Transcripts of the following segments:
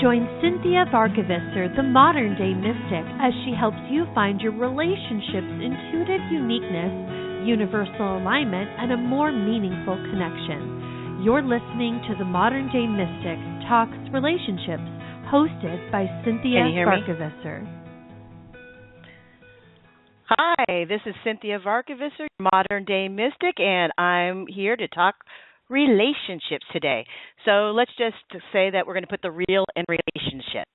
Join Cynthia Varkevisser, the modern day mystic, as she helps you find your relationship's intuitive uniqueness, universal alignment, and a more meaningful connection. You're listening to the Modern Day Mystic Talks Relationships, hosted by Cynthia Varkevisser. Hi, this is Cynthia Varkevisser, Modern Day Mystic, and I'm here to talk relationships today. So let's just say that we're going to put the real in relationship.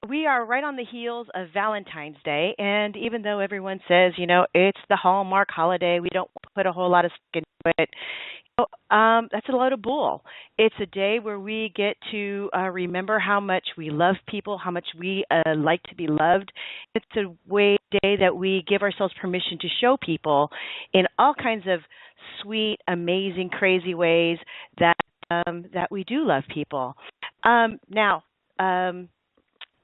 We are right on the heels of Valentine's Day, and even though everyone says, it's the Hallmark holiday, we don't put a whole lot of stick into it, that's a load of bull. It's a day where we get to remember how much we love people, how much we like to be loved. It's a day that we give ourselves permission to show people in all kinds of sweet, amazing, crazy ways that we do love people.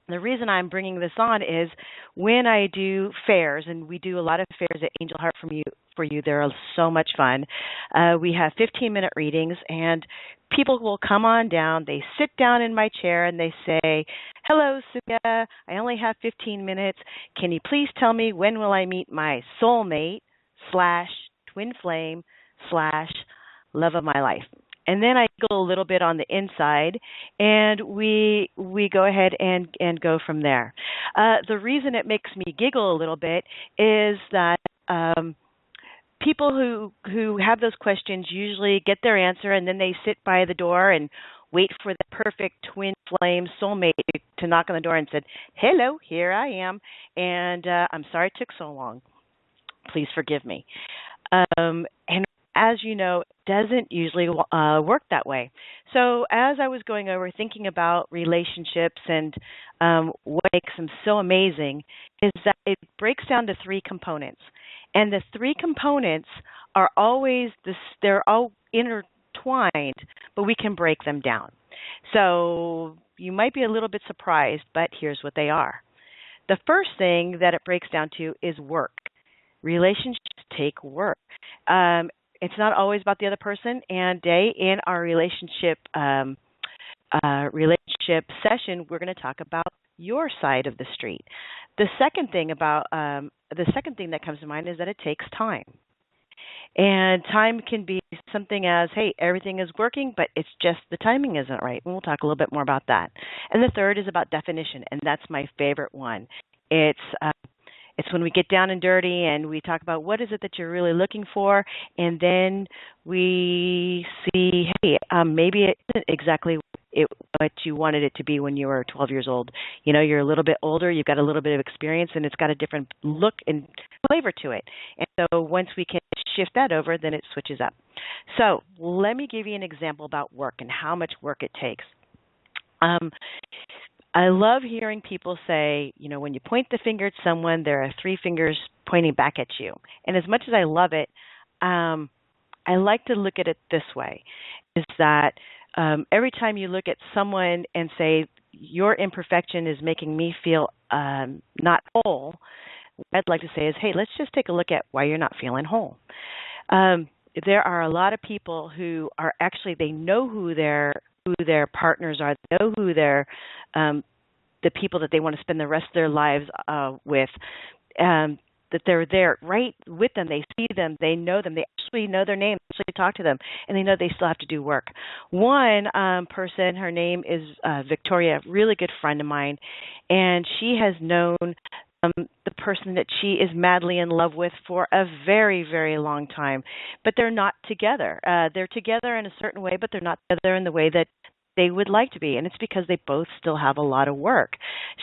The reason I'm bringing this on is when I do fairs, and we do a lot of fairs at Angel Heart for you. They're so much fun. We have 15-minute readings, and people will come on down. They sit down in my chair, and they say, "Hello, Cynthia. I only have 15 minutes. Can you please tell me when will I meet my soulmate / twin flame / love of my life?" And then I go a little bit on the inside, and we go ahead and go from there. The reason it makes me giggle a little bit is that people who have those questions usually get their answer, and then they sit by the door and wait for the perfect twin flame soulmate to knock on the door and said, "Hello, here I am, and I'm sorry it took so long. Please forgive me." And as you know, it doesn't usually work that way. So as I was going over thinking about relationships and what makes them so amazing is that it breaks down to three components. And the three components are always they're all intertwined, but we can break them down. So you might be a little bit surprised, but here's what they are. The first thing that it breaks down to is work. Relationships take work. It's not always about the other person, and in our relationship session, we're going to talk about your side of the street. The second thing that comes to mind is that it takes time. And time can be something as, hey, everything is working, but it's just the timing isn't right. And we'll talk a little bit more about that. And the third is about definition, and that's my favorite one. It's when we get down and dirty and we talk about what is it that you're really looking for, and then we see, hey, maybe it isn't exactly what you wanted it to be when you were 12 years old. You're a little bit older, you've got a little bit of experience, and it's got a different look and flavor to it. And so once we can shift that over, then it switches up. So let me give you an example about work and how much work it takes. I love hearing people say, when you point the finger at someone, there are three fingers pointing back at you. And as much as I love it, I like to look at it this way, is that every time you look at someone and say, your imperfection is making me feel not whole, what I'd like to say is, hey, let's just take a look at why you're not feeling whole. There are a lot of people who are actually, they know who their partners are, they know who the people that they want to spend the rest of their lives with, that they're there right with them. They see them, they know them, they actually know their name, they actually talk to them, and they know they still have to do work. One person, her name is Victoria, a really good friend of mine, and she has known the person that she is madly in love with for a very, very long time, but they're not together. They're together in a certain way, but they're not together in the way that they would like to be, and it's because they both still have a lot of work.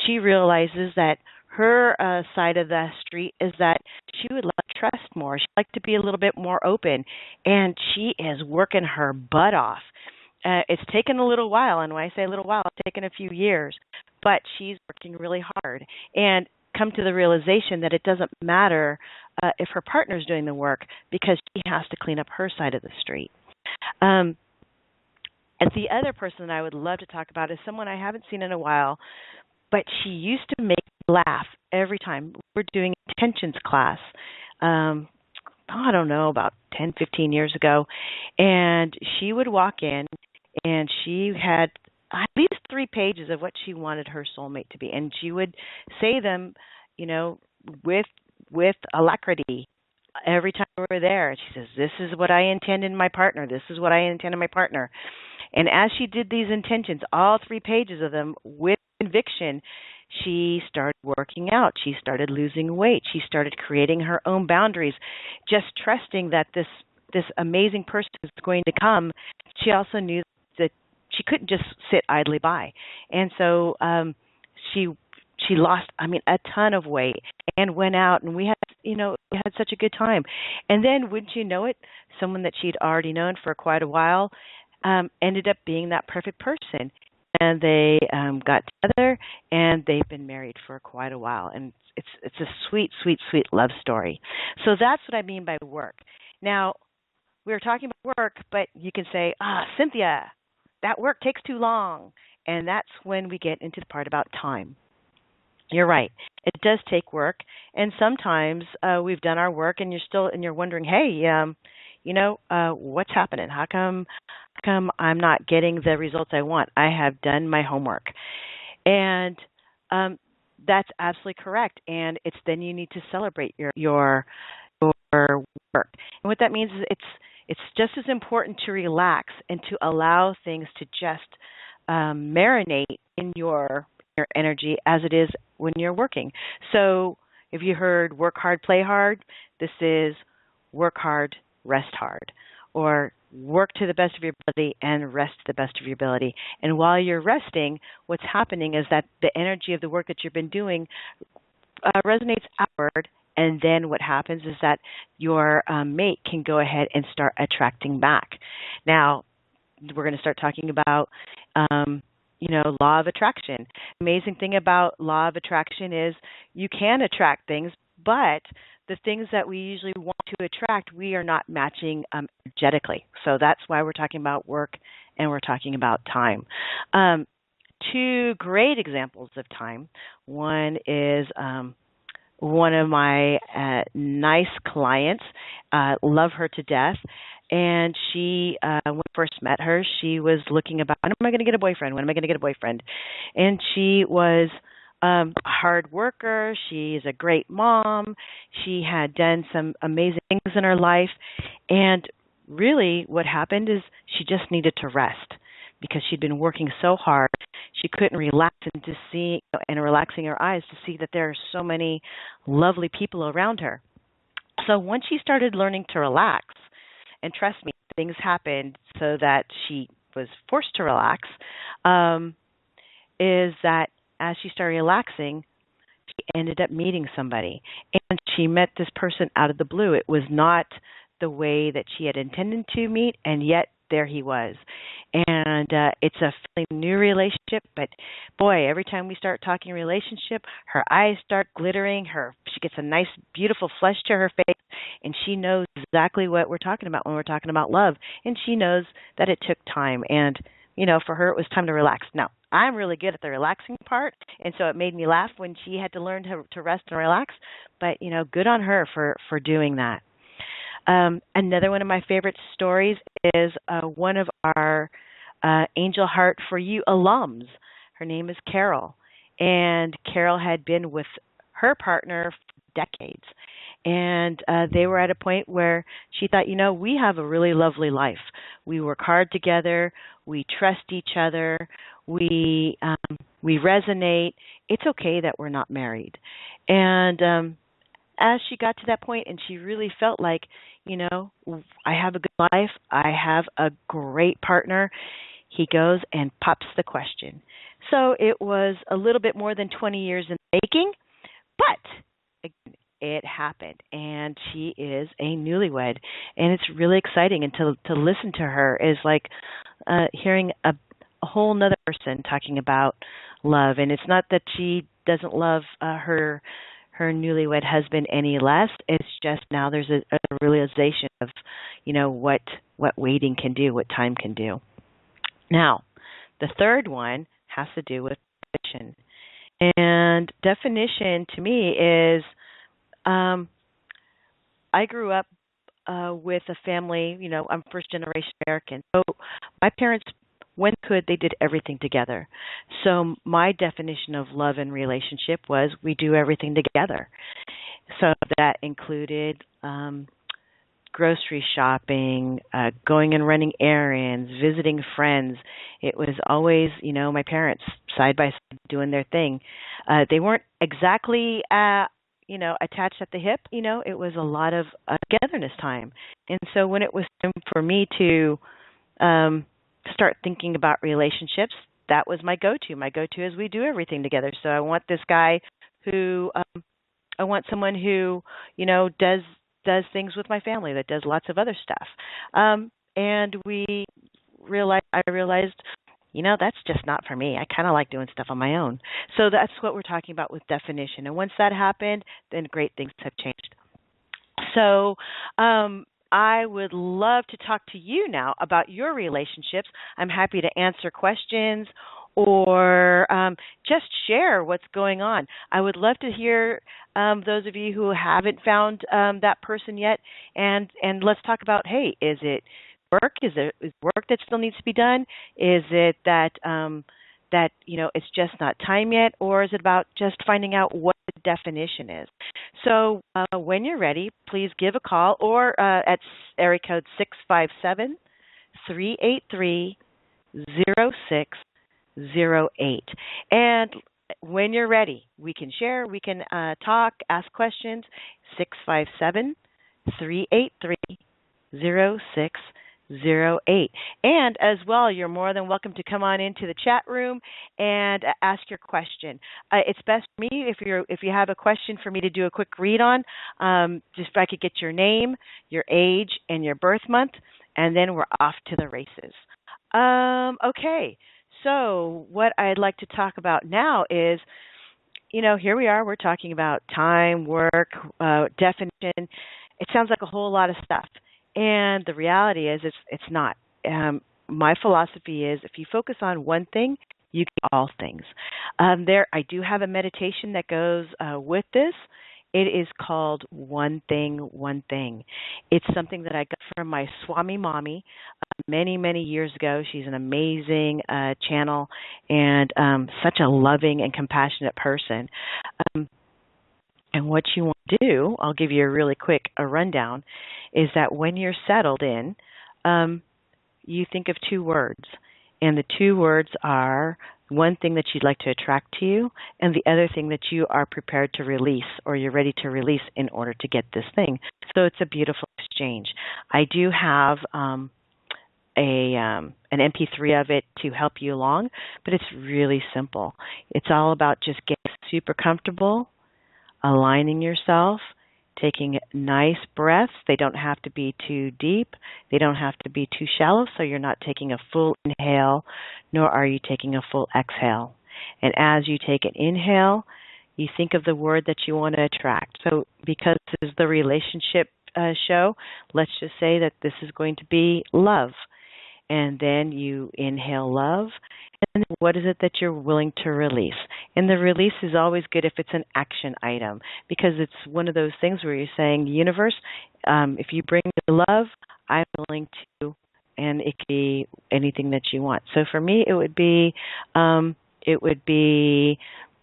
She realizes that her side of the street is that she would like to trust more. She'd like to be a little bit more open, and she is working her butt off. It's taken a little while, and when I say a little while, it's taken a few years, but she's working really hard and come to the realization that it doesn't matter if her partner's doing the work, because she has to clean up her side of the street. And the other person that I would love to talk about is someone I haven't seen in a while, but she used to make me laugh every time. We're doing a intentions class, I don't know, about 10, 15 years ago, and she would walk in, and she had at least 3 pages of what she wanted her soulmate to be, and she would say them, you know, with alacrity every time we were there. She says, "This is what I intend in my partner. This is what I intend in my partner." And as she did these intentions, all 3 pages of them with conviction, she started working out. She started losing weight. She started creating her own boundaries, just trusting that this amazing person is going to come. She also knew that she couldn't just sit idly by, and so she lost, I mean, a ton of weight and went out, and we had such a good time. And then, wouldn't you know it, someone that she'd already known for quite a while ended up being that perfect person. And they got together, and they've been married for quite a while. And it's a sweet, sweet, sweet love story. So that's what I mean by work. Now, we were talking about work, but you can say, Cynthia, that work takes too long. And that's when we get into the part about time. You're right. It does take work, and sometimes we've done our work, and you're wondering, hey, what's happening? How come I'm not getting the results I want? I have done my homework, and that's absolutely correct. And it's then you need to celebrate your work, and what that means is it's just as important to relax and to allow things to just marinate in your energy as it is when you're working. So if you heard work hard, play hard, this is work hard, rest hard, or work to the best of your ability and rest to the best of your ability. And while you're resting, what's happening is that the energy of the work that you've been doing resonates outward, and then what happens is that your mate can go ahead and start attracting back. Now, we're going to start talking about law of attraction. Amazing thing about law of attraction is you can attract things, but the things that we usually want to attract, we are not matching energetically. So that's why we're talking about work and we're talking about time. 2 great examples of time. One is one of my nice clients, love her to death. And she, when I first met her, she was looking about, when am I going to get a boyfriend? When am I going to get a boyfriend? And she was a hard worker. She's a great mom. She had done some amazing things in her life. And really what happened is she just needed to rest because she'd been working so hard. She couldn't relax and relaxing her eyes to see that there are so many lovely people around her. So once she started learning to relax, and trust me, things happened so that she was forced to relax, is that as she started relaxing, she ended up meeting somebody. And she met this person out of the blue. It was not the way that she had intended to meet, and yet there he was. And it's a fairly new relationship, but boy, every time we start talking relationship, her eyes start glittering, she gets a nice, beautiful flush to her face, and she knows exactly what we're talking about when we're talking about love, and she knows that it took time, and, for her it was time to relax. Now, I'm really good at the relaxing part, and so it made me laugh when she had to learn to rest and relax, but, good on her for doing that. Another one of my favorite stories is one of our Angel Heart for You alums. Her name is Carol, and Carol had been with her partner for decades, and they were at a point where she thought, we have a really lovely life. We work hard together. We trust each other. We resonate. It's okay that we're not married. And as she got to that point and she really felt like, I have a good life, I have a great partner, he goes and pops the question. So it was a little bit more than 20 years in the making, but again, it happened, and she is a newlywed, and it's really exciting. And to listen to her is like hearing a whole nother person talking about love. And it's not that she doesn't love her newlywed husband any less. It's just now there's a realization of, what waiting can do, what time can do. Now, the third one has to do with definition. And definition to me is, I grew up with a family, I'm first generation American. So my parents when could they did everything together. So my definition of love and relationship was we do everything together. So that included grocery shopping, going and running errands, visiting friends. It was always, my parents side by side doing their thing. They weren't exactly, attached at the hip. It was a lot of togetherness time. And so when it was time for me to start thinking about relationships, that was my go-to. My go-to is we do everything together. So I want this guy who, I want someone who, does things with my family, that does lots of other stuff. And I realized, that's just not for me. I kind of like doing stuff on my own. So that's what we're talking about with definition. And once that happened, then great things have changed. So I would love to talk to you now about your relationships. I'm happy to answer questions or just share what's going on. I would love to hear those of you who haven't found that person yet, and let's talk about, hey, is it work? Is work that still needs to be done? Is it that it's just not time yet, or is it about just finding out what the definition is? So when you're ready, please give a call or at area code 657-383-0608. And when you're ready, we can share, we can talk, ask questions. 657-383-0608. And as well, you're more than welcome to come on into the chat room and ask your question. It's best for me if you have a question for me to do a quick read on, just if I could get your name, your age, and your birth month, and then we're off to the races. Okay, so what I'd like to talk about now is, here we are, we're talking about time, work, definition. It sounds like a whole lot of stuff. And the reality is it's not. My philosophy is if you focus on one thing, you get all things. I do have a meditation that goes with this. It is called One Thing, One Thing. It's something that I got from my Swami Mommy many, many years ago. She's an amazing channel and such a loving and compassionate person. And what you want to do, I'll give you a really quick rundown, is that when you're settled in, you think of two words. And the two words are one thing that you'd like to attract to you and the other thing that you are prepared to release or you're ready to release in order to get this thing. So it's a beautiful exchange. I do have an MP3 of it to help you along, but it's really simple. It's all about just getting super comfortable, aligning yourself, taking nice breaths. They don't have to be too deep. They don't have to be too shallow, so you're not taking a full inhale, nor are you taking a full exhale. And as you take an inhale, you think of the word that you want to attract. So because this is the relationship show, let's just say that this is going to be love. And then you inhale love. And what is it that you're willing to release? And the release is always good if it's an action item, because it's one of those things where you're saying, universe, if you bring me love, I'm willing to, and it could be anything that you want. So for me, it would be, what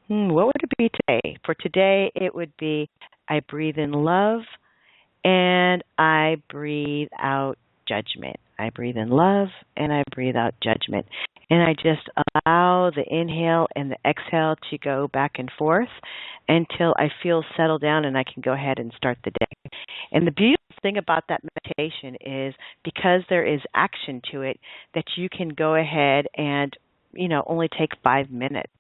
would it be today? For today, it would be, I breathe in love and I breathe out judgment. I breathe in love and I breathe out judgment. And I just allow the inhale and the exhale to go back and forth until I feel settled down and I can go ahead and start the day. And the beautiful thing about that meditation is because there is action to it, that you can go ahead and, only take 5 minutes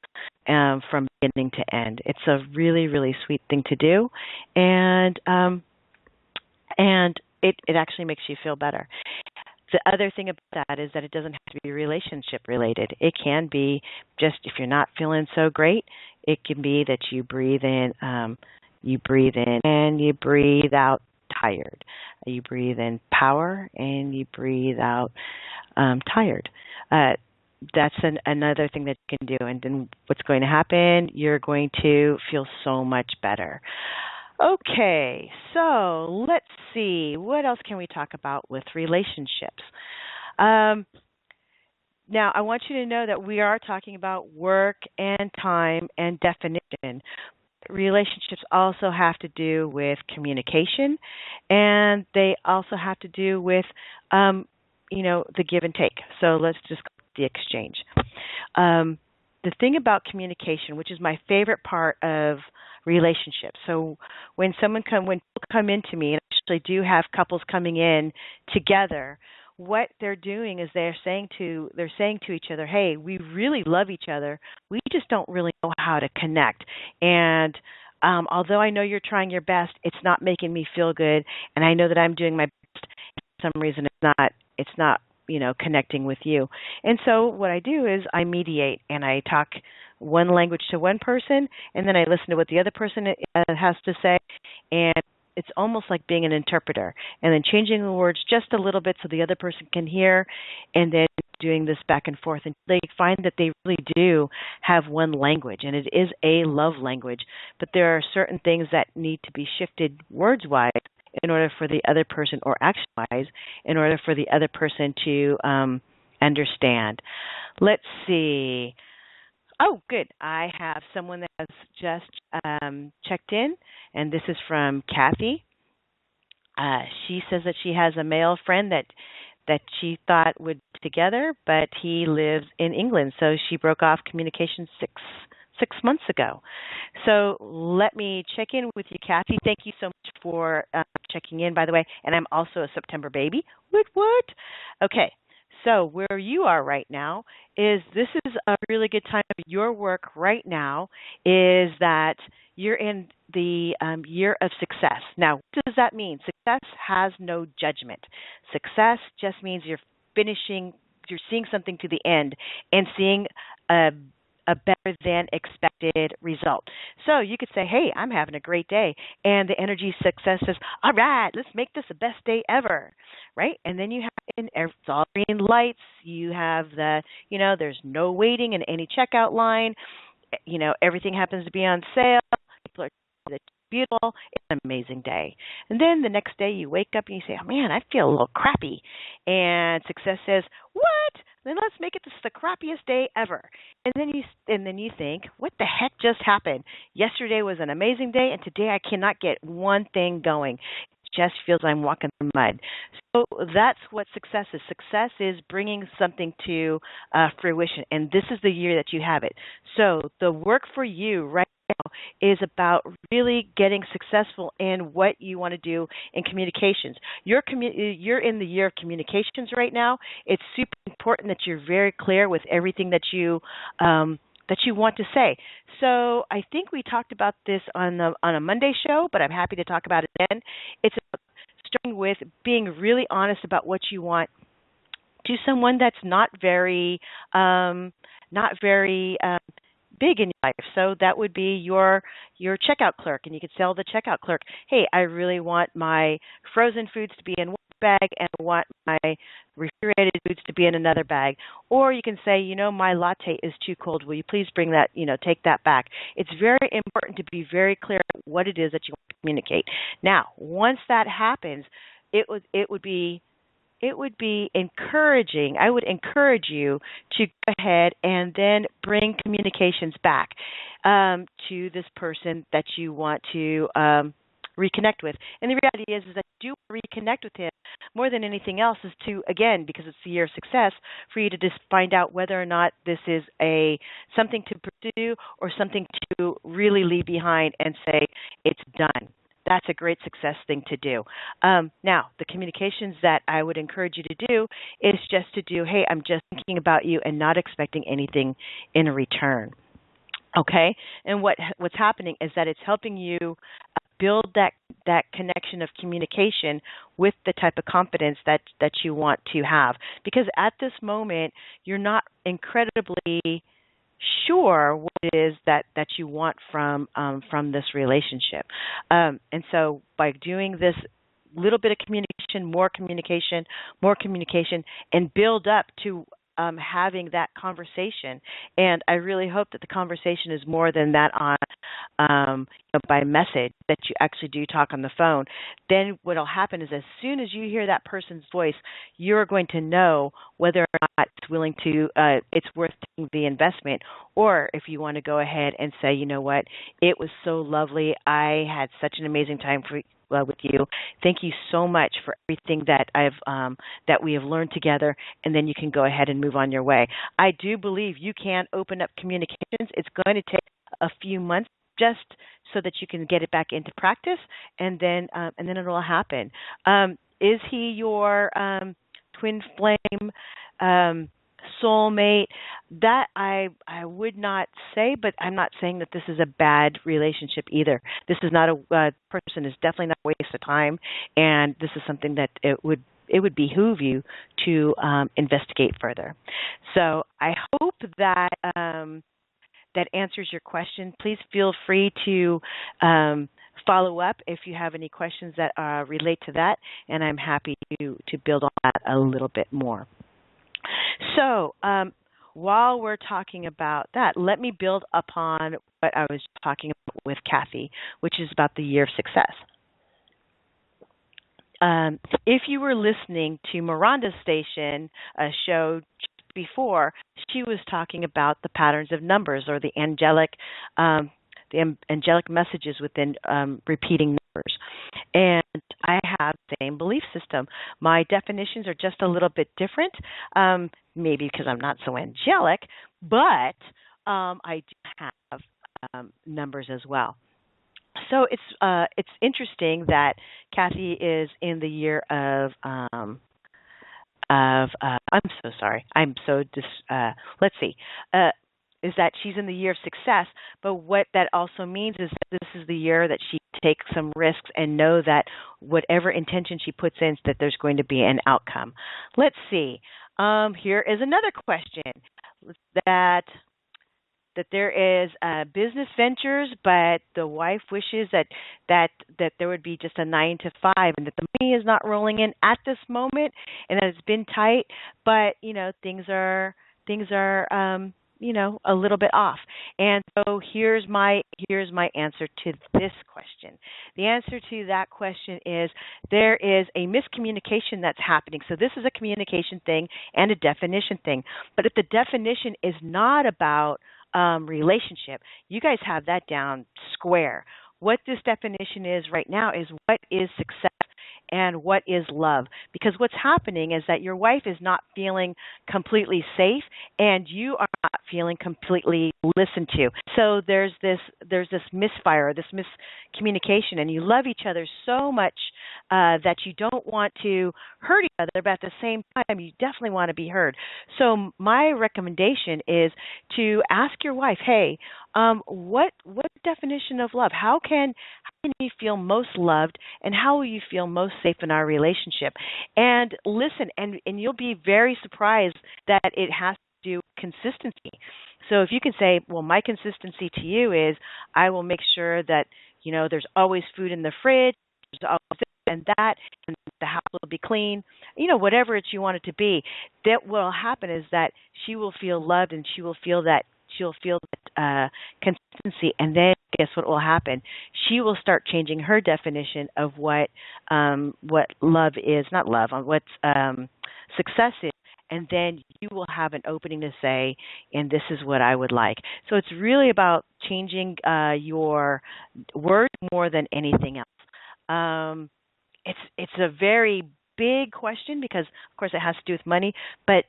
from beginning to end. It's a really, really sweet thing to do. And it actually makes you feel better. The other thing about that is that it doesn't have to be relationship related. It can be just if you're not feeling so great, it can be that you breathe in and you breathe out tired. You breathe in power and you breathe out tired. That's another thing that you can do. And then what's going to happen, you're going to feel so much better. Okay, so let's see. What else can we talk about with relationships? Now, I want you to know that we are talking about work and time and definition. Relationships also have to do with communication, and they also have to do with, um, the give and take. So let's just go with the exchange. Um, the thing about communication, which is my favorite part of relationships. So when people come into me, and I actually do have couples coming in together, what they're doing is they're saying to each other, "Hey, we really love each other. We just don't really know how to connect." And although I know you're trying your best, it's not making me feel good, and I know that I'm doing my best. For some reason, it's not connecting with you. And so what I do is I mediate and I talk one language to one person, and then I listen to what the other person has to say, and it's almost like being an interpreter, and then changing the words just a little bit so the other person can hear, and then doing this back and forth. And they find that they really do have one language, and it is a love language, but there are certain things that need to be shifted words-wise in order for the other person, or action-wise, in order for the other person to understand. Let's see. Oh, good. I have someone that has just checked in, and this is from Kathy. She says that she has a male friend that she thought would be together, but he lives in England, so she broke off communication six months ago. So let me check in with you, Kathy. Thank you so much for checking in, by the way. And I'm also a September baby. What? Okay. So where you are right now this is a really good time of your work right now, is that you're in the year of success. Now, what does that mean? Success has no judgment. Success just means you're seeing something to the end and seeing a better than expected result. So you could say, "Hey, I'm having a great day," and the energy success says, "All right, let's make this the best day ever," right? And then you have it's all green lights. You have there's no waiting in any checkout line. Everything happens to be on sale. People are it's beautiful. It's an amazing day. And then the next day you wake up and you say, "Oh man, I feel a little crappy," and success says, "What? Then let's make it the crappiest day ever." And then you think, "What the heck just happened? Yesterday was an amazing day, and today I cannot get one thing going. It just feels I'm walking through mud." So that's what success is. Success is bringing something to fruition, and this is the year that you have it. So the work for you right now is about really getting successful in what you want to do in communications. You're in the year of communications right now. It's super important that you're very clear with everything that you want to say. So I think we talked about this on a Monday show, but I'm happy to talk about it then. It's about starting with being really honest about what you want to someone that's not very big in your life. So that would be your checkout clerk, and you could tell the checkout clerk, "Hey, I really want my frozen foods to be in one bag, and I want my refrigerated foods to be in another bag." Or you can say, "My latte is too cold. Will you please bring that, take that back?" It's very important to be very clear what it is that you want to communicate. Now, once that happens, it would be encouraging. I would encourage you to go ahead and then bring communications back to this person that you want to reconnect with. And the reality is that you do reconnect with him more than anything else, is to, again, because it's the year of success, for you to just find out whether or not this is something to pursue or something to really leave behind and say it's done. That's a great success thing to do. Now, the communications that I would encourage you to do is just to do, "Hey, I'm just thinking about you," and not expecting anything in return. Okay? And what's happening is that it's helping you build that connection of communication with the type of confidence that you want to have. Because at this moment, you're not incredibly sure what it is that you want from this relationship. And so by doing this little bit of communication, more communication, and build up to having that conversation. And I really hope that the conversation is more than that on by message, that you actually do talk on the phone. Then what will happen is as soon as you hear that person's voice, you're going to know whether or not it's worth taking the investment, or if you want to go ahead and say, you know what, it was so lovely. I had such an amazing time with you. Thank you so much for everything that we have learned together, and then you can go ahead and move on your way. I do believe you can open up communications. It's going to take a few months just so that you can get it back into practice, and then it will happen. Is he your twin flame, soulmate? That I would not say, but I'm not saying that this is a bad relationship either. This is not a person is definitely not a waste of time, and this is something that it would behoove you to investigate further. So I hope that that answers your question. Please feel free to follow up if you have any questions that relate to that, and I'm happy to build on that a little bit more. So while we're talking about that, let me build upon what I was talking about with Kathy, which is about the year of success. If you were listening to Miranda's station show before, she was talking about the patterns of numbers, or the angelic messages within repeating numbers. And I have the same belief system. My definitions are just a little bit different, maybe because I'm not so angelic, but I do have numbers as well. So it's interesting that Kathy is in the year of I'm so sorry. Let's see. Is that she's in the year of success, but what that also means is that this is the year that she takes some risks and know that whatever intention she puts in, that there's going to be an outcome. Let's see. Here is another question that there is business ventures, but the wife wishes that there would be just a 9 to 5, and that the money is not rolling in at this moment, and that it's been tight. But things are a little bit off. And so here's my answer to this question. The answer to that question is there is a miscommunication that's happening. So this is a communication thing and a definition thing. But if the definition is not about relationship, you guys have that down square. What this definition is right now is what is success and what is love. Because what's happening is that your wife is not feeling completely safe, and you are not feeling completely listened to. So there's this misfire, this miscommunication, and you love each other so much that you don't want to hurt each other, but at the same time, you definitely want to be heard. So my recommendation is to ask your wife, hey, what definition of love? How can you feel most loved, and how will you feel most safe in our relationship? And listen, and you'll be very surprised that it has to do with consistency. So if you can say, well, my consistency to you is I will make sure that there's always food in the fridge, there's always this and that, and the house will be clean, whatever you want it to be. That what will happen is that she will feel loved, and she'll feel that consistency, and then guess what will happen? She will start changing her definition of what love is, not love, on what success is, and then you will have an opening to say, and this is what I would like. So it's really about changing your words more than anything else. It's a very big question because, of course, it has to do with money, but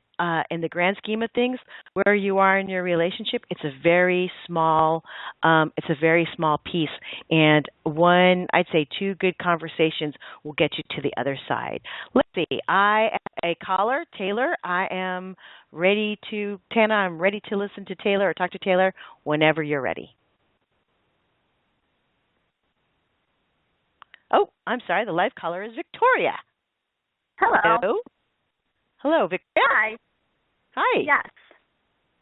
in the grand scheme of things, where you are in your relationship, it's a very small piece. And I'd say 2 good conversations will get you to the other side. Let's see. I am a caller, Taylor. I'm ready to listen to Taylor or talk to Taylor whenever you're ready. Oh, I'm sorry. The live caller is Victoria. Hello. Hello, Victoria. Hi. Hi. Yes.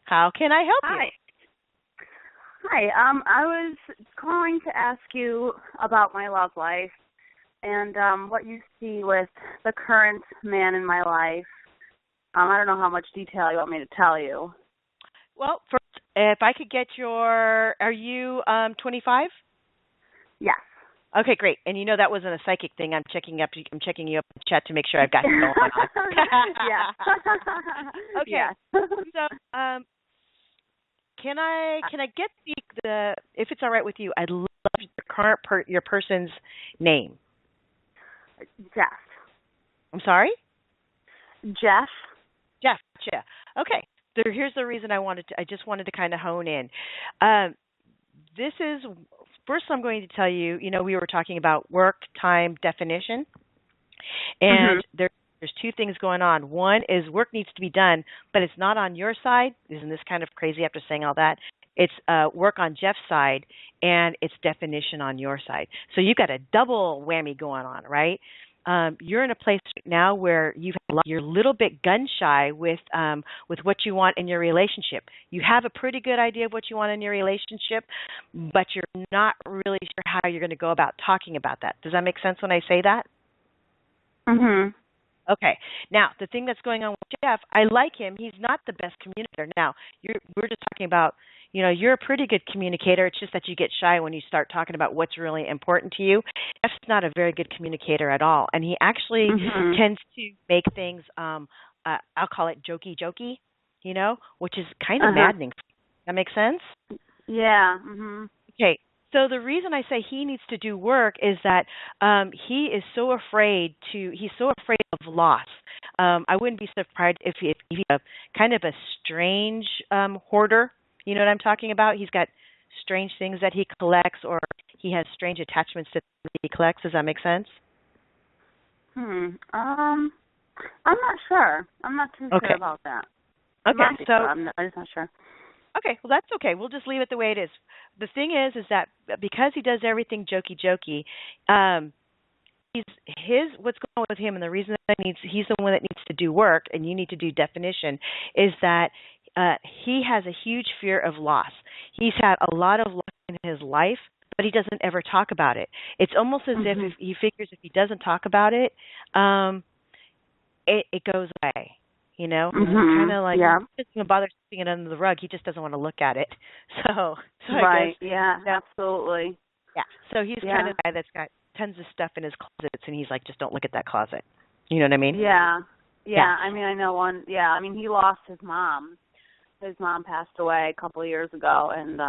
How can I help you? Hi. I was calling to ask you about my love life and what you see with the current man in my life. I don't know how much detail you want me to tell you. Well, first, if I could get are you 25? Yes. Okay, great. And you know that wasn't a psychic thing. I'm checking you up in the chat to make sure I've got you going on. Yeah. Okay. Yeah. So, can I get the if it's all right with you? I'd love your person's name. Jeff. I'm sorry? Jeff. Jeff. Gotcha. Okay. So here's the reason I just wanted to kind of hone in. This is first I'm going to tell you, we were talking about work, time, definition. And there's two things going on. One is work needs to be done, but it's not on your side. Isn't this kind of crazy after saying all that? It's work on Jeff's side, and it's definition on your side. So you've got a double whammy going on, right? You're in a place now where you're a little bit gun shy with what you want in your relationship. You have a pretty good idea of what you want in your relationship, but you're not really sure how you're going to go about talking about that. Does that make sense when I say that? Mhm. Okay. Now, the thing that's going on with Jeff, I like him. He's not the best communicator. Now, we're just talking about, you're a pretty good communicator. It's just that you get shy when you start talking about what's really important to you. Jeff's not a very good communicator at all, and he actually tends to make things, I'll call it jokey, which is kind of maddening. That makes sense? Yeah. Mhm. Okay. So the reason I say he needs to do work is that he is so afraid of loss. I wouldn't be surprised if he's a kind of a strange hoarder. You know what I'm talking about? He's got strange things that he collects, or he has strange attachments to things he collects. Does that make sense? I'm not sure. I'm not too sure about that. Okay. So I'm just not sure. Okay, well, that's okay. We'll just leave it the way it is. The thing is that because he does everything jokey, what's going on with him, and the reason that he's the one that needs to do work, and you need to do definition, is that he has a huge fear of loss. He's had a lot of loss in his life, but he doesn't ever talk about it. It's almost as if he figures if he doesn't talk about it, it goes away. It's kind of like he doesn't even bother sweeping it under the rug. He just doesn't want to look at it. So right, I guess, yeah, absolutely. Yeah. So he's kind of the guy that's got tons of stuff in his closets, and he's like, just don't look at that closet. You know what I mean? Yeah. I mean, I know one. Yeah, I mean, he lost his mom. His mom passed away a couple of years ago, and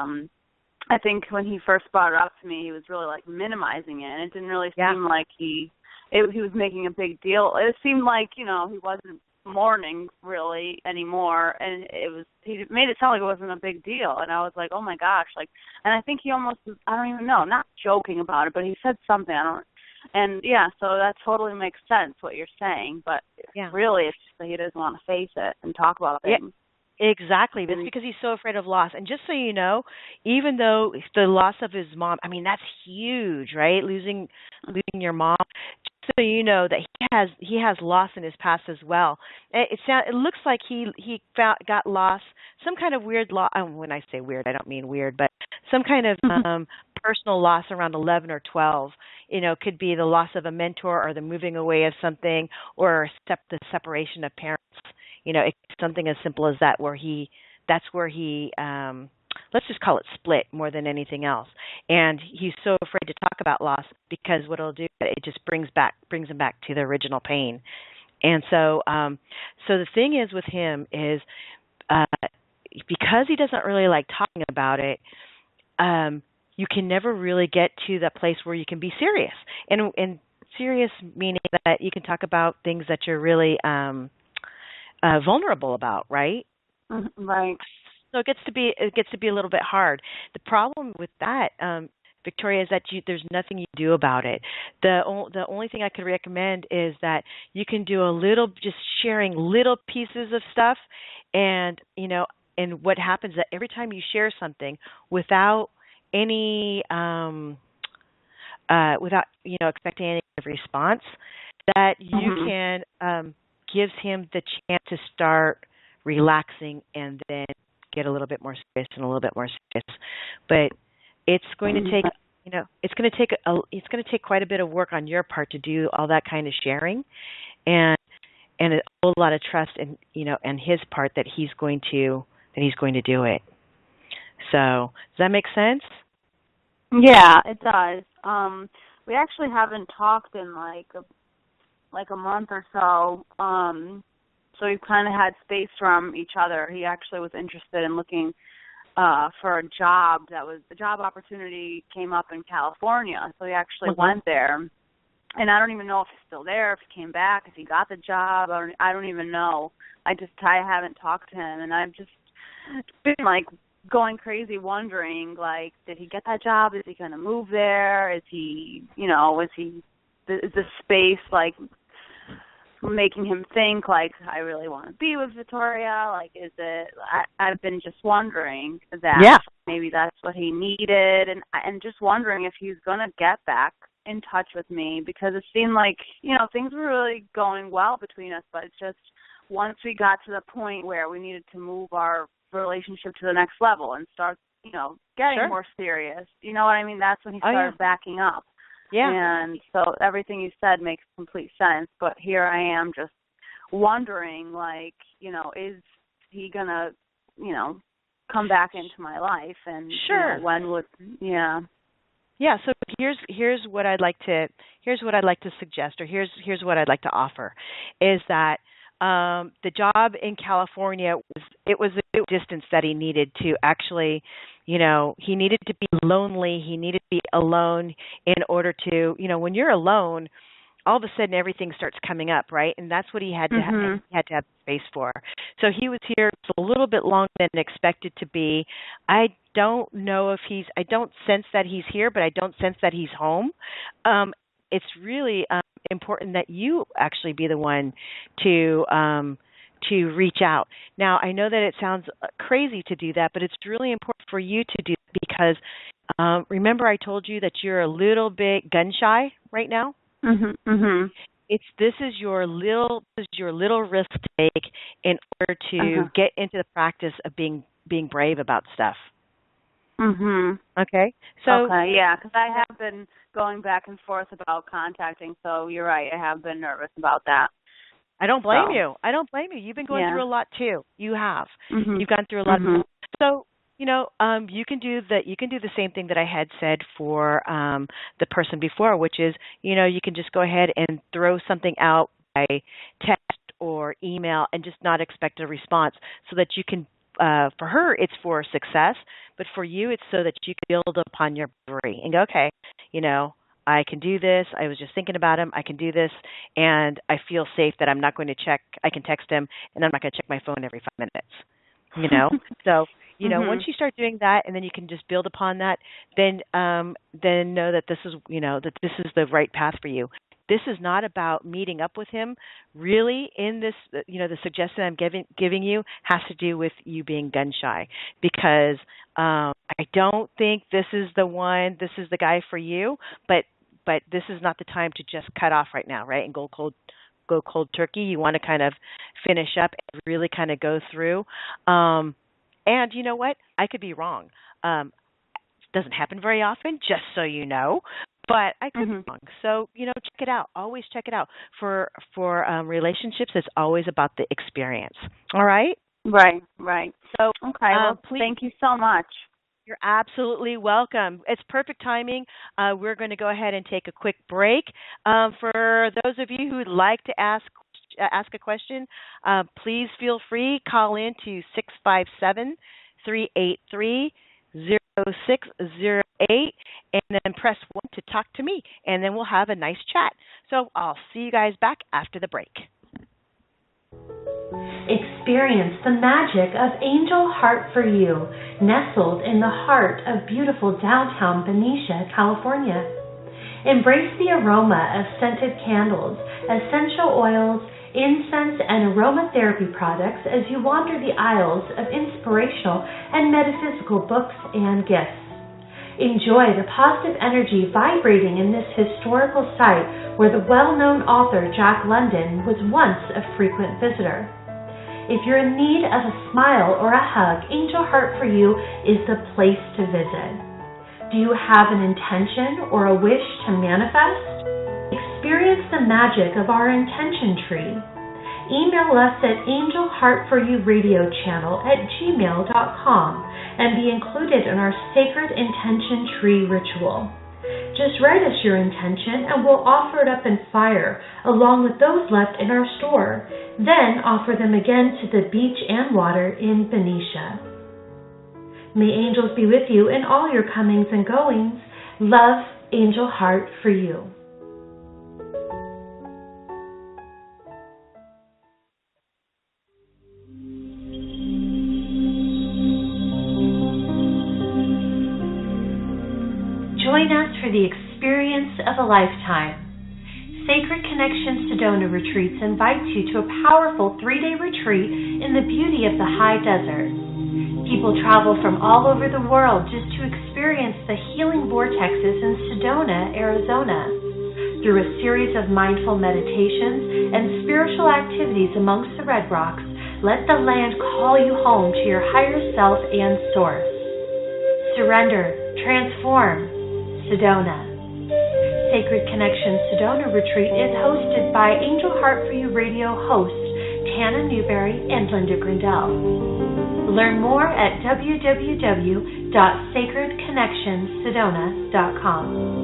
I think when he first brought it up to me, he was really like minimizing it, and it didn't really seem like he was making a big deal. It seemed like he wasn't mourning really anymore, and he made it sound like it wasn't a big deal, and I was like, oh my gosh, like, and I think he almost, I don't even know, not joking about it, but he said something, so that totally makes sense what you're saying, but really it's just that he doesn't want to face it and talk about things. Exactly. That's because he's so afraid of loss. And just so you know, even though the loss of his mom, I mean, that's huge, right? Losing your mom. Just so you know that he has loss in his past as well. It looks like he got lost, some kind of weird loss. When I say weird, I don't mean weird, but some kind of personal loss around 11 or 12. Could be the loss of a mentor, or the moving away of something, or the separation of parents. It's something as simple as that, where that's where he let's just call it split more than anything else. And he's so afraid to talk about loss because what it'll do, it just brings him back to the original pain. And so the thing is with him is because he doesn't really like talking about it, you can never really get to that place where you can be serious. And serious meaning that you can talk about things that you're really vulnerable about, right? Right. So it gets to be a little bit hard. The problem with that, Victoria, is that there's nothing you do about it. The only thing I could recommend is that you can do just sharing little pieces of stuff, and and what happens is that every time you share something without any without expecting any response, that you can gives him the chance to start relaxing and then get a little bit more serious and a little bit more serious. But it's going to take it's going to take quite a bit of work on your part to do all that kind of sharing, and and a whole lot of trust in, and his part that he's going to do it. So does that make sense? Yeah, it does. We actually haven't talked in like a month or so. So we've kind of had space from each other. He actually was interested in looking for a job. The job opportunity came up in California, so he actually went there. And I don't even know if he's still there, if he came back, if he got the job. I don't even know. I haven't talked to him, and I've just been like going crazy wondering, like, did he get that job? Is he going to move there? Is he, is the space like making him think like I really want to be with Victoria? Like, is it? I've been just wondering that maybe that's what he needed, and just wondering if he's going to get back in touch with me, because it seemed like things were really going well between us, but it's just once we got to the point where we needed to move our relationship to the next level and start getting more serious, you know what I mean, that's when he started backing up. And so everything you said makes complete sense, but here I am just wondering, like, is he gonna come back into my life, and when would so here's what I'd like to suggest, or here's what I'd like to offer, is that the job in California was a distance that he needed to actually, he needed to be lonely, he needed to be alone in order to, when you're alone, all of a sudden everything starts coming up, right? And that's what he had to have, he had to have space for. So he was here a little bit longer than expected to be. I don't sense that he's here, but I don't sense that he's home. It's really important that you actually be the one to reach out. Now, I know that it sounds crazy to do that, but it's really important for you to do it because remember I told you that you're a little bit gun shy right now? This is your little risk to take in order to get into the practice of being brave about stuff. Okay. So because I have been going back and forth about contacting. So you're right. I have been nervous about that. I don't blame you. You've been going through a lot too. You have. You've gone through a lot. So you can do the same thing that I had said for the person before, which is you can just go ahead and throw something out by text or email and just not expect a response, so that you can. For her, it's for success, but for you, it's so that you can build upon your bravery and go, okay, I can do this. I was just thinking about him. I can do this, and I feel safe that I'm not going to check. I can text him, and I'm not going to check my phone every 5 minutes. So once you start doing that, and then you can just build upon that, then know that this is the right path for you. This is not about meeting up with him. Really, in this, the suggestion I'm giving you has to do with you being gun shy, because I don't think this is the one. This is the guy for you. But this is not the time to just cut off right now, right? And go cold turkey. You want to kind of finish up and really kind of go through. And you know what? I could be wrong. It doesn't happen very often, just so you know. But I could be wrong. So, check it out. Always check it out. For relationships, it's always about the experience. All right? Right. So, okay. Please, thank you so much. You're absolutely welcome. It's perfect timing. We're going to go ahead and take a quick break. For those of you who would like to ask a question, please feel free. Call in to 657-383-0608 and then press 1 to talk to me, and then we'll have a nice chat. So I'll see you guys back after the break. Experience the magic of Angel Heart for You, nestled in the heart of beautiful downtown Benicia, California. Embrace the aroma of scented candles, essential oils, incense, and aromatherapy products as you wander the aisles of inspirational and metaphysical books and gifts. Enjoy the positive energy vibrating in this historical site where the well-known author Jack London was once a frequent visitor. If you're in need of a smile or a hug, Angel Heart for You is the place to visit. Do you have an intention or a wish to manifest? Experience the magic of our intention tree. email us at angelheartforyouradiochannel@gmail.com and be included in our Sacred Intention Tree ritual. Just write us your intention and we'll offer it up in fire along with those left in our store, then offer them again to the beach and water in Benicia. May angels be with you in all your comings and goings. Love, Angel Heart for you. Join us for the experience of a lifetime. Sacred Connections Sedona Retreats invites you to a powerful 3-day retreat in the beauty of the high desert. People travel from all over the world just to experience the healing vortexes in Sedona, Arizona. Through a series of mindful meditations and spiritual activities amongst the Red Rocks, let the land call you home to your higher self and source. Surrender, transform, Sedona. Sacred Connections Sedona Retreat is hosted by Angel Heart for You radio hosts Tana Newberry and Linda Grindell. Learn more at www.sacredconnectionssedona.com.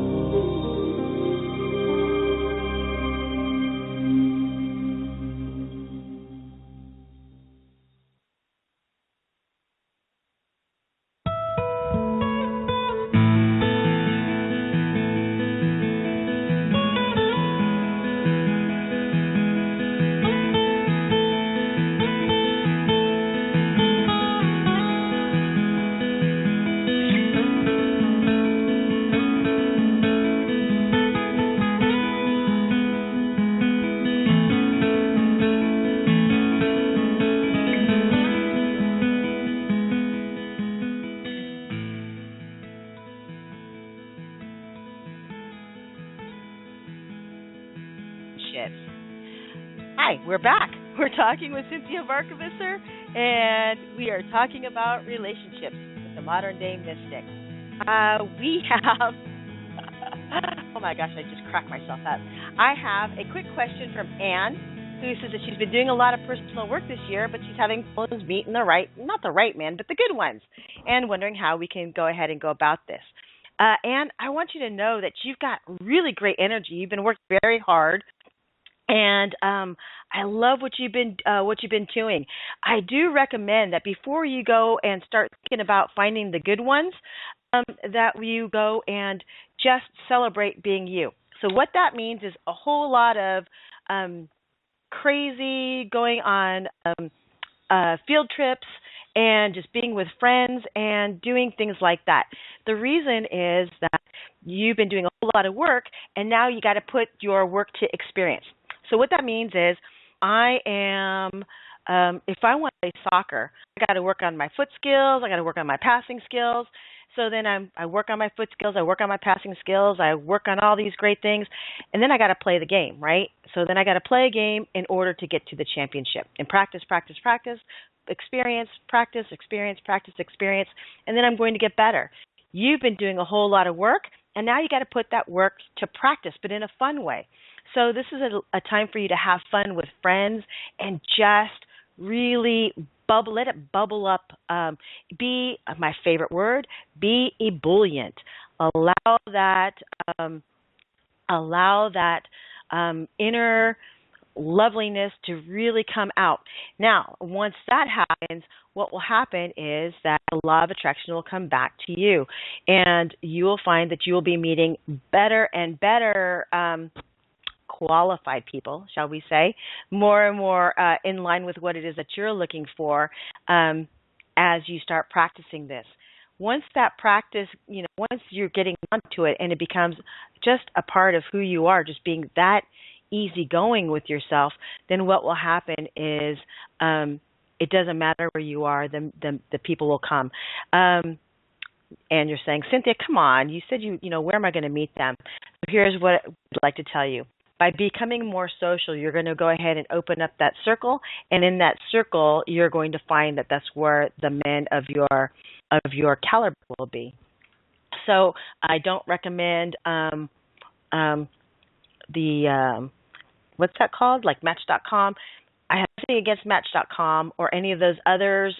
Hi, we're back. We're talking with Cynthia Barkevisser, and we are talking about relationships with the modern day mystic. We have, oh my gosh, I just cracked myself up. I have a quick question from Anne, who says that she's been doing a lot of personal work this year, but she's having problems meeting not the right man, but the good ones, and wondering how we can go ahead and go about this. Anne, I want you to know that you've got really great energy. You've been working very hard. And I love what you've been doing. I do recommend that before you go and start thinking about finding the good ones, that you go and just celebrate being you. So what that means is a whole lot of crazy going on field trips and just being with friends and doing things like that. The reason is that you've been doing a whole lot of work, and now you got to put your work to experience. So what that means is I am, if I want to play soccer, I got to work on my foot skills, I got to work on my passing skills. So then I work on my foot skills, I work on my passing skills, I work on all these great things, and then I got to play the game, right? So then I got to play a game in order to get to the championship. And practice, experience, practice, experience, and then I'm going to get better. You've been doing a whole lot of work, and now you got to put that work to practice, but in a fun way. So this is a time for you to have fun with friends and just really let it bubble up. Be, my favorite word, be ebullient. Allow that inner loveliness to really come out. Now, once that happens, what will happen is that the law of attraction will come back to you, and you will find that you will be meeting better and better qualified people, shall we say, more and more in line with what it is that you're looking for as you start practicing this. Once that practice, once you're getting onto it and it becomes just a part of who you are, just being that easygoing with yourself, then what will happen is it doesn't matter where you are, the people will come. And you're saying, Cynthia, come on, you said where am I going to meet them? So here's what I'd like to tell you. By becoming more social, you're going to go ahead and open up that circle, and in that circle, you're going to find that that's where the men of your caliber will be. So I don't recommend the what's that called? Like Match.com. I nothing against Match.com or any of those others.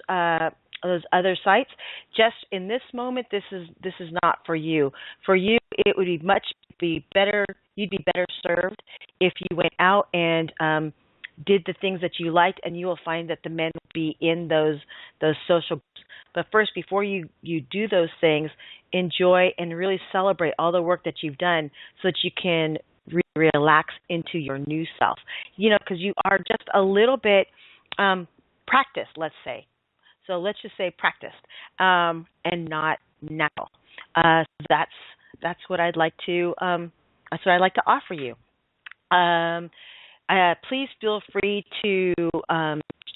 Those other sites. Just in this moment, this is not for you. For you, it would be better. You'd be better served if you went out and did the things that you liked, and you will find that the men will be in those social groups. But first, before you do those things, enjoy and really celebrate all the work that you've done, so that you can relax into your new self. Because you are just a little bit practiced, let's say. So let's just say practiced, and not natural. That's what I'd like to offer you. Please feel free to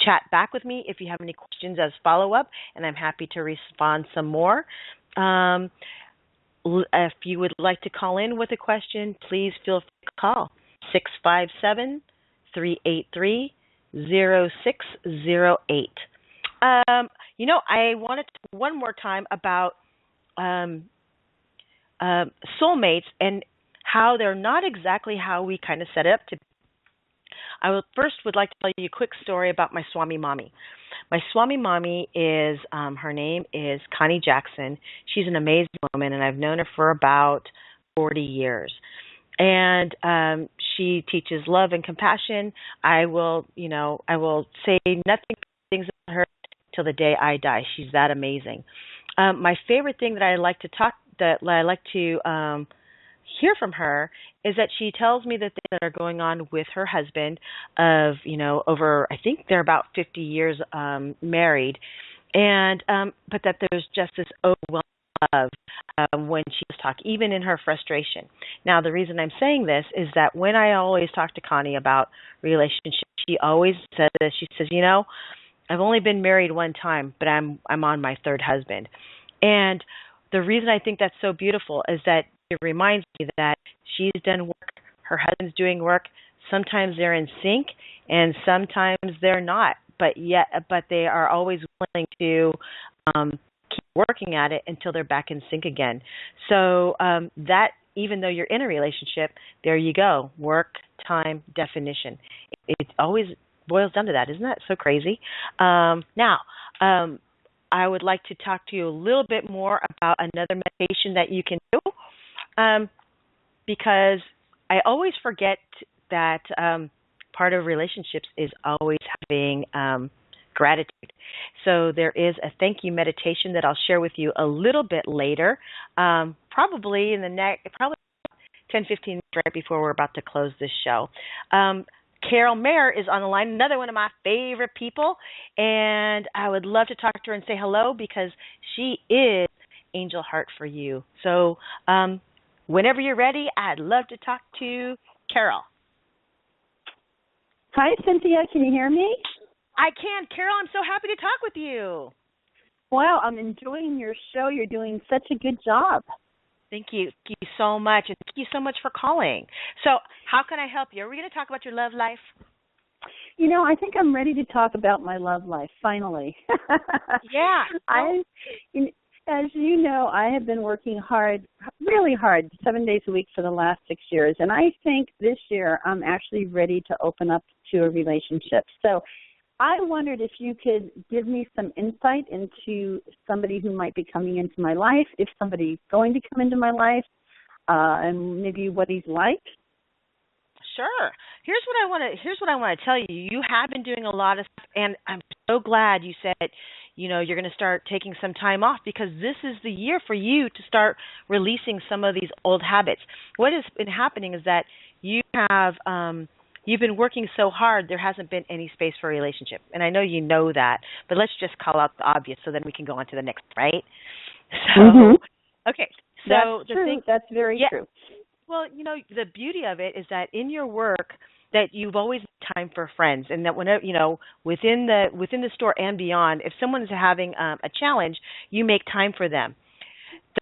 chat back with me if you have any questions as follow up, and I'm happy to respond some more. If you would like to call in with a question, please feel free to call 657-383-0608. I wanted to talk one more time about soulmates and how they're not exactly how we kind of set it up to be. I would like to tell you a quick story about my Swami Mommy. My Swami Mommy is, her name is Connie Jackson. She's an amazing woman, and I've known her for about 40 years. And she teaches love and compassion. I will say nothing things about her till the day I die. She's that amazing. My favorite thing that I like to hear from her is that she tells me the things that are going on with her husband of, over, I think they're about 50 years married, and but that there's just this overwhelming love when she was talking, even in her frustration. Now, the reason I'm saying this is that when I always talk to Connie about relationships, she always says this. She says, I've only been married one time, but I'm on my third husband. And the reason I think that's so beautiful is that it reminds me that she's done work, her husband's doing work. Sometimes they're in sync, and sometimes they're not. But they are always willing to keep working at it until they're back in sync again. So that, even though you're in a relationship, there you go. Work, time, definition. It always boils down to that. Isn't that so crazy? Now, I would like to talk to you a little bit more about another meditation that you can do, because I always forget that part of relationships is always having gratitude. So there is a thank you meditation that I'll share with you a little bit later, probably 10, 15 minutes right before we're about to close this show. Carol Mayer is on the line, another one of my favorite people, and I would love to talk to her and say hello because she is Angel Heart for you. So whenever you're ready, I'd love to talk to Carol. Hi, Cynthia. Can you hear me? I can. Carol, I'm so happy to talk with you. Wow, I'm enjoying your show. You're doing such a good job. Thank you. Thank you so much. And thank you so much for calling. So how can I help you? Are we going to talk about your love life? I think I'm ready to talk about my love life, finally. Yeah. As you know, I have been working hard, really hard, 7 days a week for the last 6 years. And I think this year I'm actually ready to open up to a relationship. So I wondered if you could give me some insight into somebody who might be coming into my life, if somebody's going to come into my life, and maybe what he's like. Sure. Here's what I want to tell you. You have been doing a lot of stuff, and I'm so glad you said, you're going to start taking some time off, because this is the year for you to start releasing some of these old habits. What has been happening is that you have you've been working so hard, there hasn't been any space for a relationship. And I know you know that, but let's just call out the obvious so then we can go on to the next, right? So, Okay. So that's true. That's very true. Well, the beauty of it is that in your work that you've always made time for friends, and that whenever, within the store and beyond, if someone's having a challenge, you make time for them.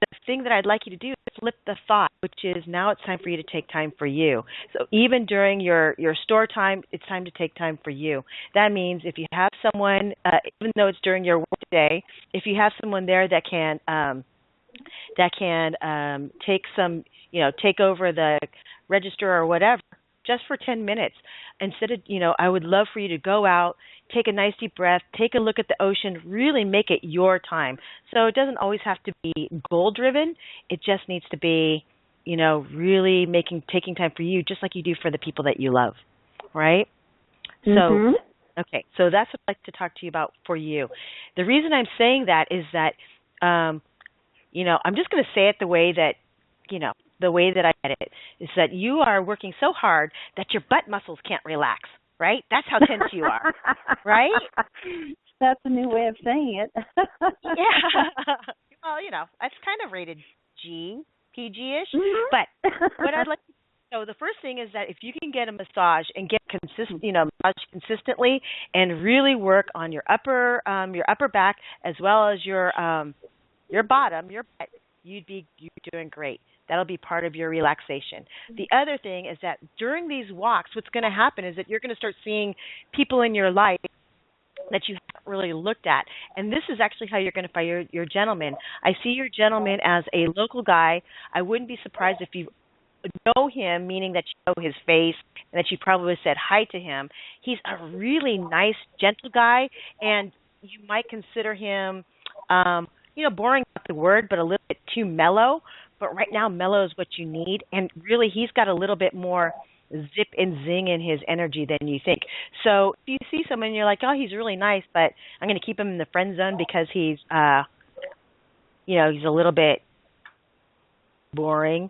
The thing that I'd like you to do is flip the thought, which is now it's time for you to take time for you. So even during your store time, it's time to take time for you. That means if you have someone, even though it's during your work day, if you have someone there that can take some, take over the register or whatever, just for 10 minutes. Instead of, I would love for you to go out, take a nice deep breath, take a look at the ocean, really make it your time. So it doesn't always have to be goal driven. It just needs to be, really taking time for you, just like you do for the people that you love, right? Mm-hmm. So, okay, so that's what I'd like to talk to you about for you. The reason I'm saying that is that, I'm just going to say it the way that, the way that I get it, is that you are working so hard that your butt muscles can't relax, right? That's how tense you are, right? That's a new way of saying it. Yeah. Well, that's kind of rated G, PG-ish. Mm-hmm. But what I'd like to so the first thing is that if you can get a massage and get massage consistently and really work on your upper back as well as your bottom, your butt, you're doing great. That'll be part of your relaxation. The other thing is that during these walks, what's going to happen is that you're going to start seeing people in your life that you haven't really looked at. And this is actually how you're going to find your gentleman. I see your gentleman as a local guy. I wouldn't be surprised if you know him, meaning that you know his face and that you probably said hi to him. He's a really nice, gentle guy, and you might consider him, boring is not the word, but a little bit too mellow. But right now, mellow is what you need. And really, he's got a little bit more zip and zing in his energy than you think. So if you see someone and you're like, oh, he's really nice, but I'm going to keep him in the friend zone because he's, he's a little bit boring,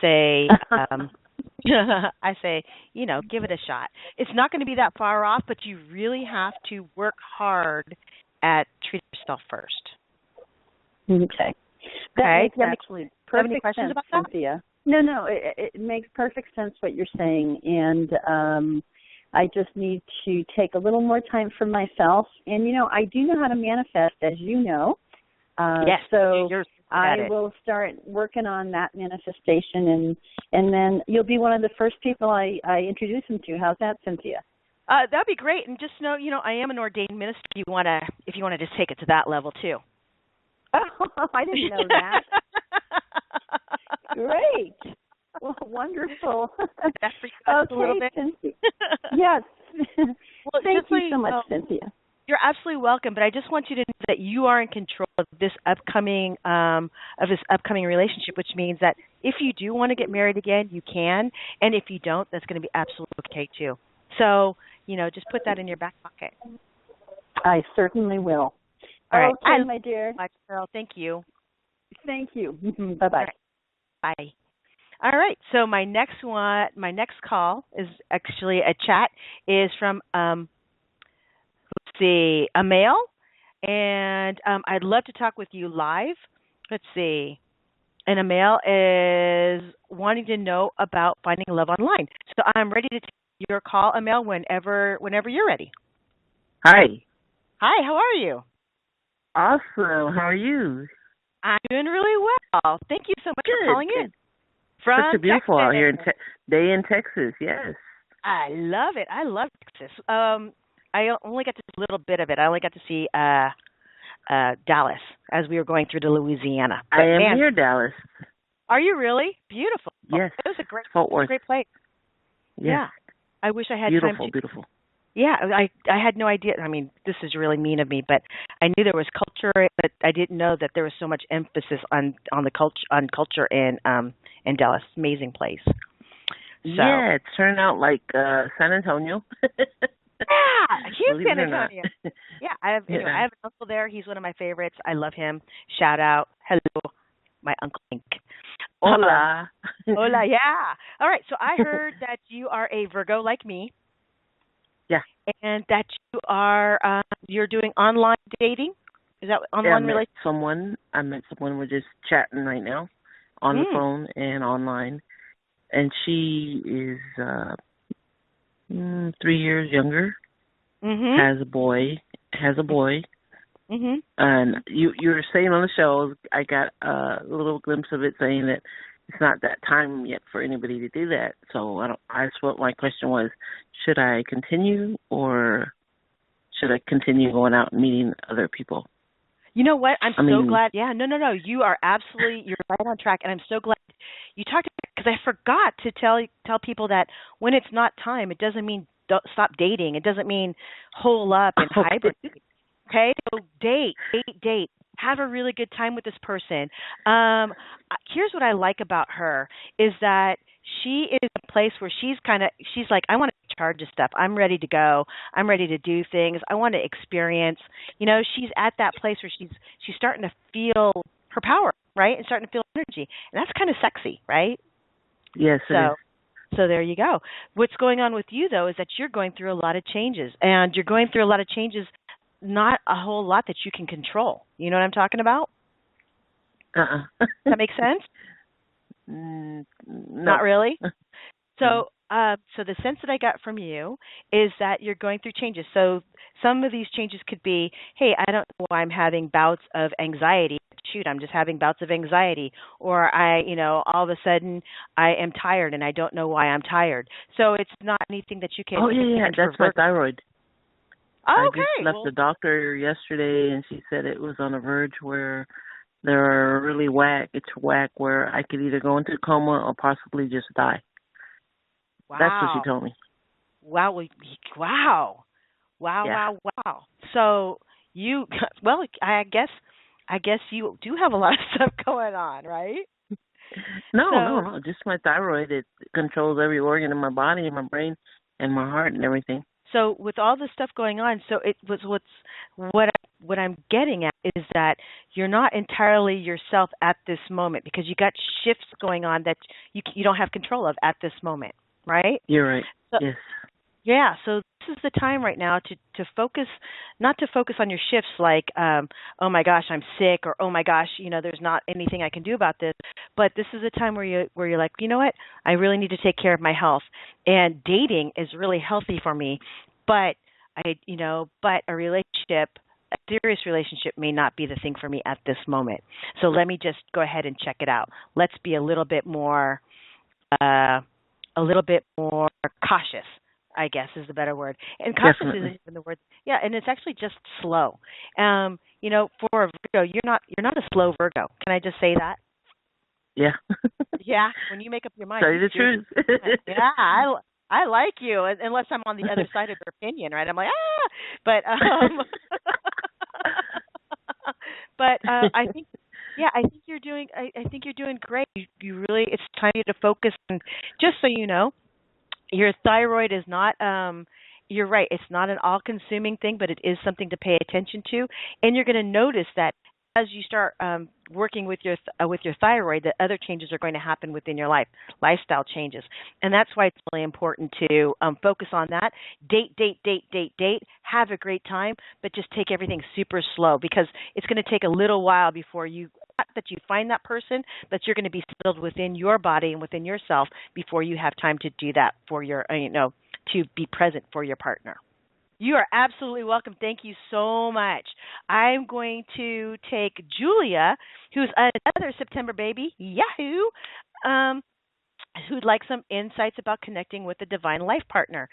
say, I say, give it a shot. It's not going to be that far off, but you really have to work hard at treating yourself first. Okay. That makes actually perfect sense, about that? Cynthia. No, it makes perfect sense what you're saying, and I just need to take a little more time for myself. And, I do know how to manifest, as you know. Yes, so you're I will start working on that manifestation, and then you'll be one of the first people I introduce him to. How's that, Cynthia? That'd be great. And just know, I am an ordained minister. If you want to just take it to that level too. Oh, I didn't know that. Great. Well, wonderful. That freaks us a little bit. Cynthia. Yes. Well, thank you so much, Cynthia. You're absolutely welcome, but I just want you to know that you are in control of this upcoming relationship, which means that if you do want to get married again, you can, and if you don't, that's going to be absolutely okay too. So, just put that in your back pocket. I certainly will. All right. Okay, my dear. Bye, Carol. Thank you. Thank you. Bye-bye. All right. Bye. All right. So my next call is actually a chat is from a male, and I'd love to talk with you live. Let's see. And a male is wanting to know about finding love online. So I'm ready to take your call, Amel, whenever you're ready. Hi. Hi, how are you? Awesome. How are you? I'm doing really well. Thank you so much for calling in. From Such a beautiful Texas. out here day in Texas, yes. I love it. I love Texas. I only got to see a little bit of it. I only got to see Dallas as we were going through to Louisiana. I am near Dallas. Are you really? Beautiful. Yes. It was a great place. Yes. Yeah. I wish I had beautiful, time to. Beautiful. Yeah, I had no idea. I mean, this is really mean of me, but I knew there was culture, but I didn't know that there was so much emphasis on culture in Dallas. Amazing place. So. Yeah, it turned out like San Antonio. Yeah, huge San Antonio. Yeah, I have an uncle there. He's one of my favorites. I love him. Shout out, hello, my Uncle Link. Hola. Hola, yeah. All right, so I heard that you are a Virgo like me. Yeah. And that you are you're doing online dating? Is that online relationship? I met someone. We're just chatting right now on the phone and online. And she is 3 years younger. Mm-hmm. Has a boy. Mm-hmm. And you were saying on the show, I got a little glimpse of it saying that it's not that time yet for anybody to do that. So that's what my question was. Should I continue or should I continue going out and meeting other people? You know what? I'm so glad. Yeah, no. You're right on track. And I'm so glad you talked about because I forgot to tell people that when it's not time, it doesn't mean don't stop dating. It doesn't mean hole up and hibernate. Okay, so date. Have a really good time with this person. Here's what I like about her is that she is a place where she's like, I want to charge of stuff. I'm ready to go. I'm ready to do things. I want to experience. She's at that place where she's starting to feel her power, right? And starting to feel energy. And that's kind of sexy, right? Yes, it is. So there you go. What's going on with you, though, is that you're going through a lot of changes. And you're going through a lot of changes, not a whole lot that you can control. You know what I'm talking about? Does that make sense? No. Not really? So the sense that I got from you is that you're going through changes. So some of these changes could be, hey, I don't know why I'm having bouts of anxiety. Shoot, I'm just having bouts of anxiety. Or all of a sudden I am tired and I don't know why I'm tired. So it's not anything that you can. Oh, yeah, that's my thyroid. Oh, okay. I just left the doctor yesterday, and she said it was on the verge where they're really whack where I could either go into a coma or possibly just die. Wow. That's what she told me. Wow. Yeah. Wow. So I guess you do have a lot of stuff going on, right? No. Just my thyroid. It controls every organ in my body and my brain and my heart and everything. So with all this stuff going on, so it was what I'm getting at is that you're not entirely yourself at this moment because you got shifts going on that you don't have control of at this moment, right? You're right. Yes. Yeah, so this is the time right now to focus, not to focus on your shifts like, oh my gosh, I'm sick, or oh my gosh, there's not anything I can do about this. But this is a time where you're like, you know what, I really need to take care of my health, and dating is really healthy for me. But but a relationship, a serious relationship, may not be the thing for me at this moment. So let me just go ahead and check it out. Let's be a little bit more cautious, I guess is the better word. And cautious Definitely. isn't even the word. Yeah, and it's actually just slow. For a Virgo, you're not a slow Virgo. Can I just say that? Yeah. Yeah, when you make up your mind. Tell you the truth. Yeah, I like you, unless I'm on the other side of your opinion, right? I'm like, but I think you're doing. I think you're doing great. You really, it's time for you to focus. And just so you know, your thyroid is not. You're right. It's not an all-consuming thing, but it is something to pay attention to. And you're going to notice that as you start working with your thyroid, that other changes are going to happen within your life, lifestyle changes. And that's why it's really important to focus on that. Date. Have a great time, but just take everything super slow because it's going to take a little while before not that you find that person, but you're going to be settled within your body and within yourself before you have time to do that for your, to be present for your partner. You are absolutely welcome. Thank you so much. I'm going to take Julia, who's another September baby, Yahoo, who'd like some insights about connecting with a divine life partner.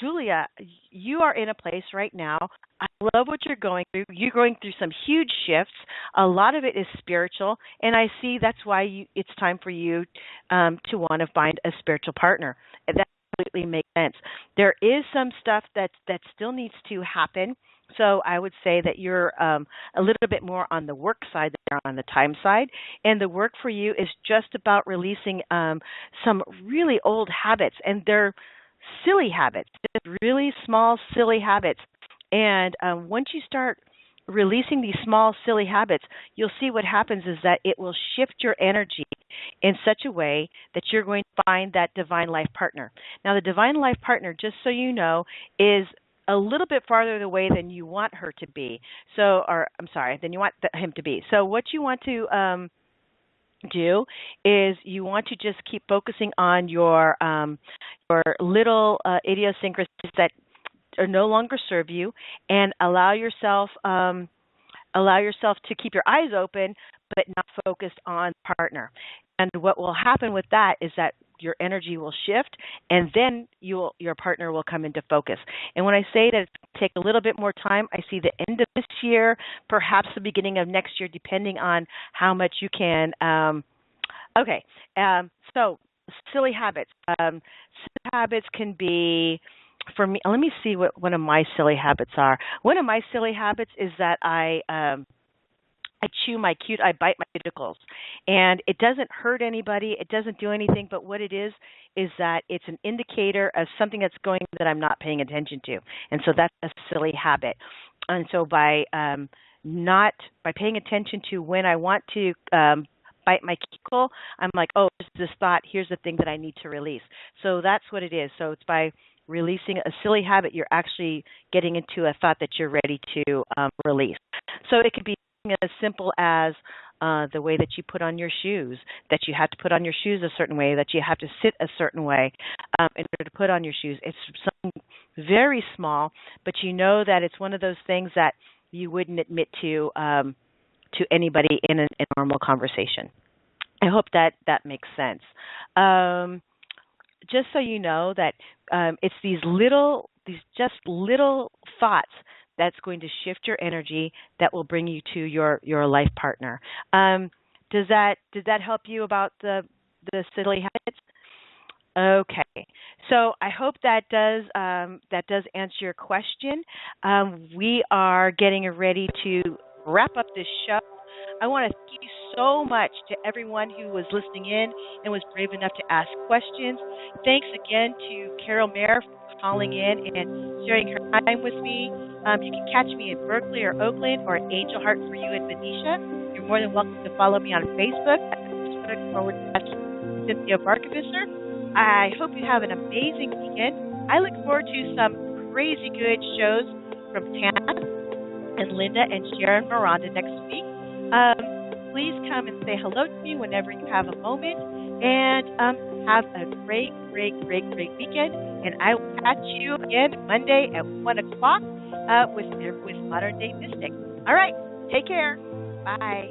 Julia, you are in a place right now. I love what you're going through. You're going through some huge shifts. A lot of it is spiritual, and I see that's why it's time for you to want to find a spiritual partner. That completely makes sense. There is some stuff that still needs to happen. So I would say that you're a little bit more on the work side than on the time side. And the work for you is just about releasing some really old habits. And they're silly habits, just really small, silly habits. And once you start releasing these small, silly habits, you'll see what happens is that it will shift your energy in such a way that you're going to find that divine life partner. Now, the divine life partner, just so you know, is a little bit farther away than you want her to be. Than you want him to be. So what you want to do is you want to just keep focusing on your little idiosyncrasies that or no longer serve you, and allow yourself to keep your eyes open, but not focused on partner. And what will happen with that is that your energy will shift, and then your partner will come into focus. And when I say that it's going to take a little bit more time, I see the end of this year, perhaps the beginning of next year, depending on how much you can Okay. So silly habits. Silly habits can be, for me. Let me see what one of my silly habits are. One of my silly habits is that I bite my cuticles, and it doesn't hurt anybody. It doesn't do anything. But what it is that it's an indicator of something that's going on that I'm not paying attention to, and so that's a silly habit. And so not by paying attention to when I want to bite my cuticle, I'm like, oh, there's this thought. Here's the thing that I need to release. So that's what it is. So it's by releasing a silly habit, you're actually getting into a thought that you're ready to release. So it could be as simple as the way that you put on your shoes, that you have to put on your shoes a certain way, that you have to sit a certain way in order to put on your shoes. It's something very small, but you know that it's one of those things that you wouldn't admit to anybody in a normal conversation. I hope that makes sense. Just so you know that it's these just little thoughts that's going to shift your energy that will bring you to your life partner. Did that help you about the silly habits? Okay, so I hope that does answer your question. We are getting ready to wrap up this show. I want to thank you so much to everyone who was listening in and was brave enough to ask questions. Thanks again to Carol Mayer for calling in and sharing her time with me. You can catch me in Berkeley or Oakland or at Angel Heart for You in Benicia. You're more than welcome to follow me on Facebook at Cynthia Barkevisser. I hope you have an amazing weekend. I look forward to some crazy good shows from Tana and Linda and Sharon Miranda next week. Please come and say hello to me whenever you have a moment, and have a great weekend. And I will catch you again Monday at 1 o'clock with Modern Day Mystic. All right, take care. Bye.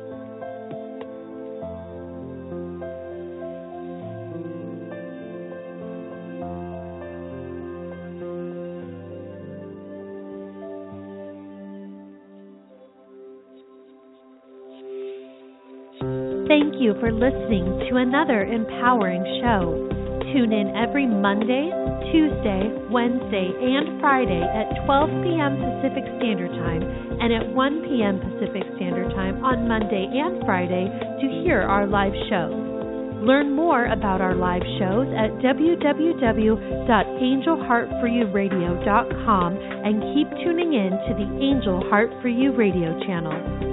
Thank you for listening to another empowering show. Tune in every Monday, Tuesday, Wednesday, and Friday at 12 p.m. Pacific Standard Time and at 1 p.m. Pacific Standard Time on Monday and Friday to hear our live shows. Learn more about our live shows at www.angelheartforyouраdio.com and keep tuning in to the Angel Heart for You radio channel.